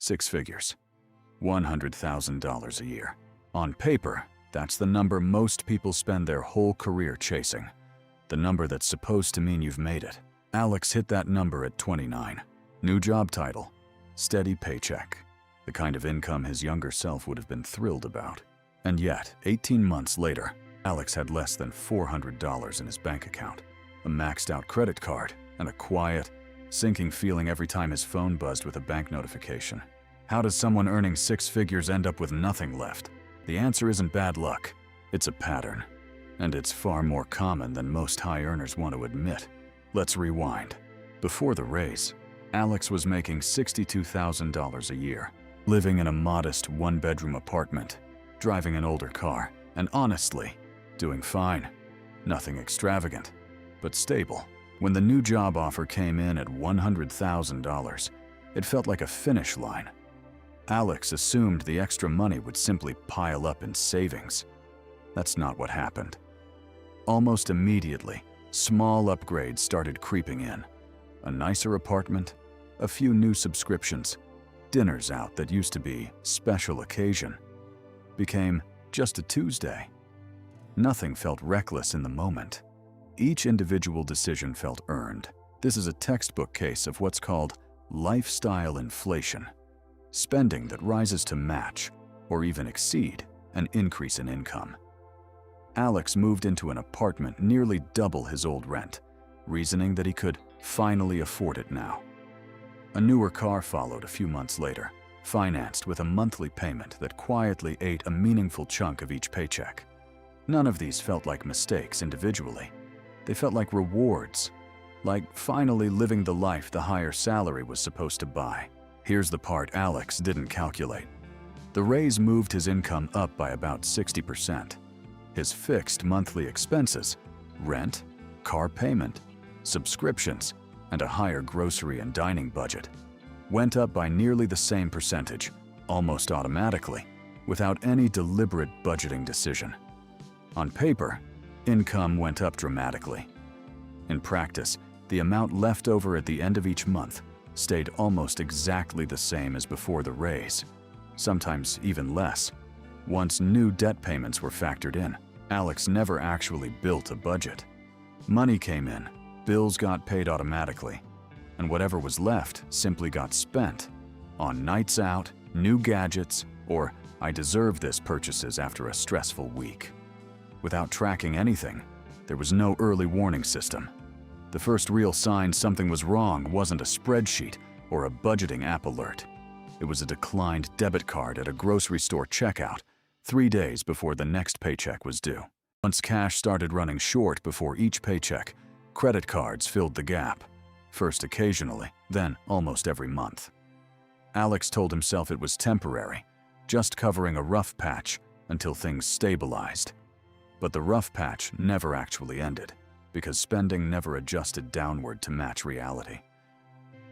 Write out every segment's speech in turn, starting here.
Six figures. $100,000 a year. On paper, that's the number most people spend their whole career chasing. The number that's supposed to mean you've made it. Alex hit that number at 29. New job title, steady paycheck. The kind of income his younger self would have been thrilled about. And yet, 18 months later, Alex had less than $400 in his bank account, a maxed-out credit card, and a quiet, sinking feeling every time his phone buzzed with a bank notification. How does someone earning six figures end up with nothing left? The answer isn't bad luck. It's a pattern. And it's far more common than most high earners want to admit. Let's rewind. Before the raise, Alex was making $62,000 a year, living in a modest one-bedroom apartment, driving an older car, and honestly, doing fine. Nothing extravagant, but stable. When the new job offer came in at $100,000, it felt like a finish line. Alex assumed the extra money would simply pile up in savings. That's not what happened. Almost immediately, small upgrades started creeping in. A nicer apartment, a few new subscriptions, dinners out that used to be special occasion became just a Tuesday. Nothing felt reckless in the moment. Each individual decision felt earned. This is a textbook case of what's called lifestyle inflation. Spending that rises to match, or even exceed, an increase in income. Alex moved into an apartment nearly double his old rent, reasoning that he could finally afford it now. A newer car followed a few months later, financed with a monthly payment that quietly ate a meaningful chunk of each paycheck. None of these felt like mistakes individually. They felt like rewards, like finally living the life the higher salary was supposed to buy. Here's the part Alex didn't calculate. The raise moved his income up by about 60%. His fixed monthly expenses, rent, car payment, subscriptions, and a higher grocery and dining budget, went up by nearly the same percentage, almost automatically, without any deliberate budgeting decision. On paper, income went up dramatically. In practice, the amount left over at the end of each month stayed almost exactly the same as before the raise, sometimes even less. Once new debt payments were factored in, Alex never actually built a budget. Money came in, bills got paid automatically, and whatever was left simply got spent on nights out, new gadgets, or I deserve this purchases after a stressful week. Without tracking anything, there was no early warning system. The first real sign something was wrong wasn't a spreadsheet or a budgeting app alert. It was a declined debit card at a grocery store checkout 3 days before the next paycheck was due. Once cash started running short before each paycheck, credit cards filled the gap, first occasionally, then almost every month. Alex told himself it was temporary, just covering a rough patch until things stabilized. But the rough patch never actually ended, because spending never adjusted downward to match reality.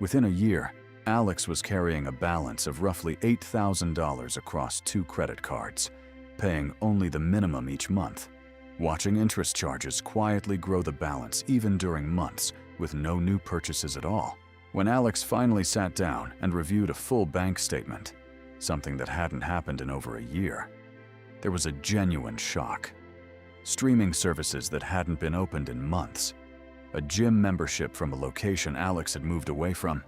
Within a year, Alex was carrying a balance of roughly $8,000 across 2 credit cards, paying only the minimum each month, watching interest charges quietly grow the balance even during months with no new purchases at all. When Alex finally sat down and reviewed a full bank statement, something that hadn't happened in over a year, there was a genuine shock. Streaming services that hadn't been opened in months, a gym membership from a location Alex had moved away from,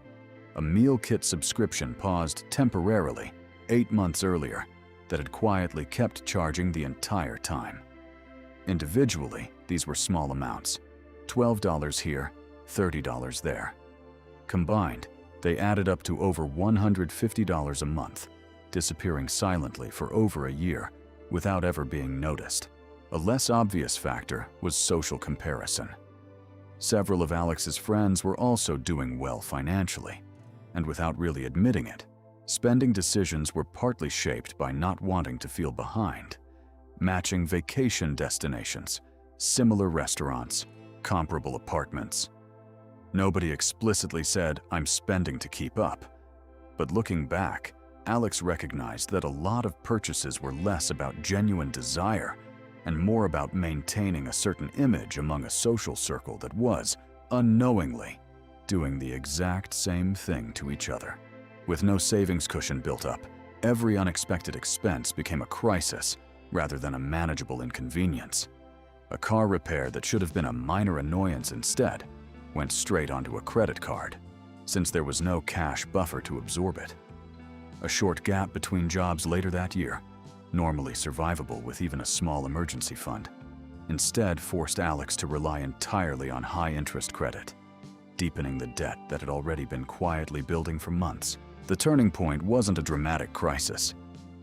a meal kit subscription paused temporarily 8 months earlier that had quietly kept charging the entire time. Individually, these were small amounts, $12 here, $30 there. Combined, they added up to over $150 a month, disappearing silently for over a year without ever being noticed. A less obvious factor was social comparison. Several of Alex's friends were also doing well financially, and without really admitting it, spending decisions were partly shaped by not wanting to feel behind. Matching vacation destinations, similar restaurants, comparable apartments. Nobody explicitly said, "I'm spending to keep up." But looking back, Alex recognized that a lot of purchases were less about genuine desire and more about maintaining a certain image among a social circle that was, unknowingly, doing the exact same thing to each other. With no savings cushion built up, every unexpected expense became a crisis rather than a manageable inconvenience. A car repair that should have been a minor annoyance instead went straight onto a credit card, since there was no cash buffer to absorb it. A short gap between jobs later that year, normally survivable with even a small emergency fund, instead forced Alex to rely entirely on high-interest credit, deepening the debt that had already been quietly building for months. The turning point wasn't a dramatic crisis.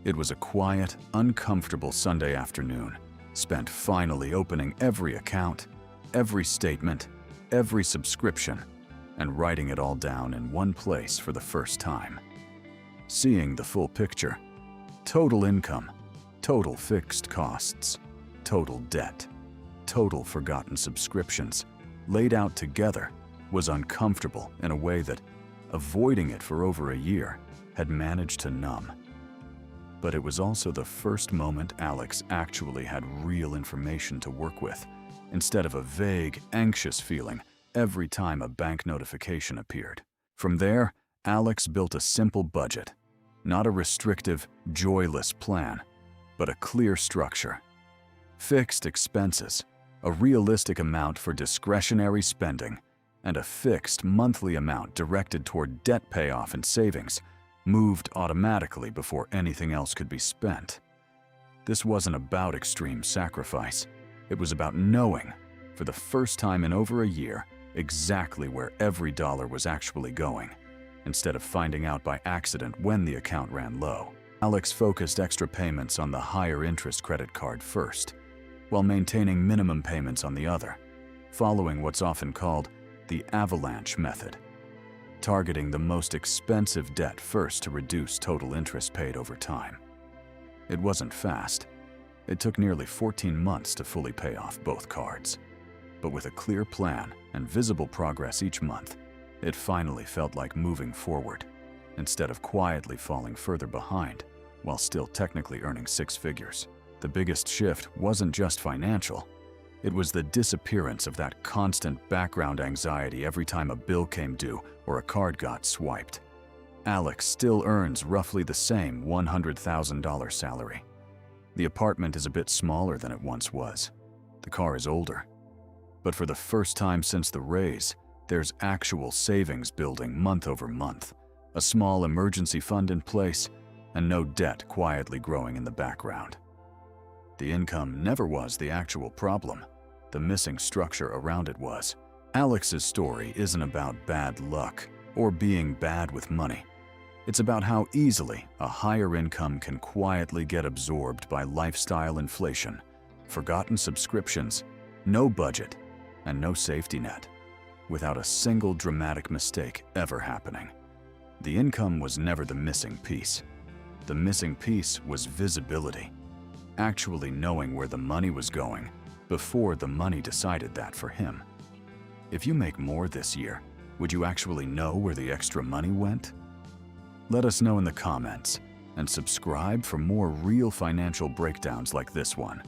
It was a quiet, uncomfortable Sunday afternoon, spent finally opening every account, every statement, every subscription, and writing it all down in one place for the first time. Seeing the full picture: total income, total fixed costs, total debt, total forgotten subscriptions, laid out together, was uncomfortable in a way that, avoiding it for over a year, had managed to numb. But it was also the first moment Alex actually had real information to work with, instead of a vague, anxious feeling every time a bank notification appeared. From there, Alex built a simple budget, not a restrictive, joyless plan, but a clear structure. Fixed expenses, a realistic amount for discretionary spending, and a fixed monthly amount directed toward debt payoff and savings, moved automatically before anything else could be spent. This wasn't about extreme sacrifice. It was about knowing, for the first time in over a year, exactly where every dollar was actually going, instead of finding out by accident when the account ran low. Alex focused extra payments on the higher interest credit card first, while maintaining minimum payments on the other, following what's often called the avalanche method, targeting the most expensive debt first to reduce total interest paid over time. It wasn't fast. It took nearly 14 months to fully pay off both cards. But with a clear plan and visible progress each month, it finally felt like moving forward, instead of quietly falling further behind while still technically earning six figures. The biggest shift wasn't just financial. It was the disappearance of that constant background anxiety every time a bill came due or a card got swiped. Alex still earns roughly the same $100,000 salary. The apartment is a bit smaller than it once was. The car is older. But for the first time since the raise, there's actual savings building month over month, a small emergency fund in place, and no debt quietly growing in the background. The income never was the actual problem. The missing structure around it was. Alex's story isn't about bad luck or being bad with money. It's about how easily a higher income can quietly get absorbed by lifestyle inflation, forgotten subscriptions, no budget, and no safety net, without a single dramatic mistake ever happening. The income was never the missing piece. The missing piece was visibility, actually knowing where the money was going before the money decided that for him. If you make more this year, would you actually know where the extra money went? Let us know in the comments, and subscribe for more real financial breakdowns like this one.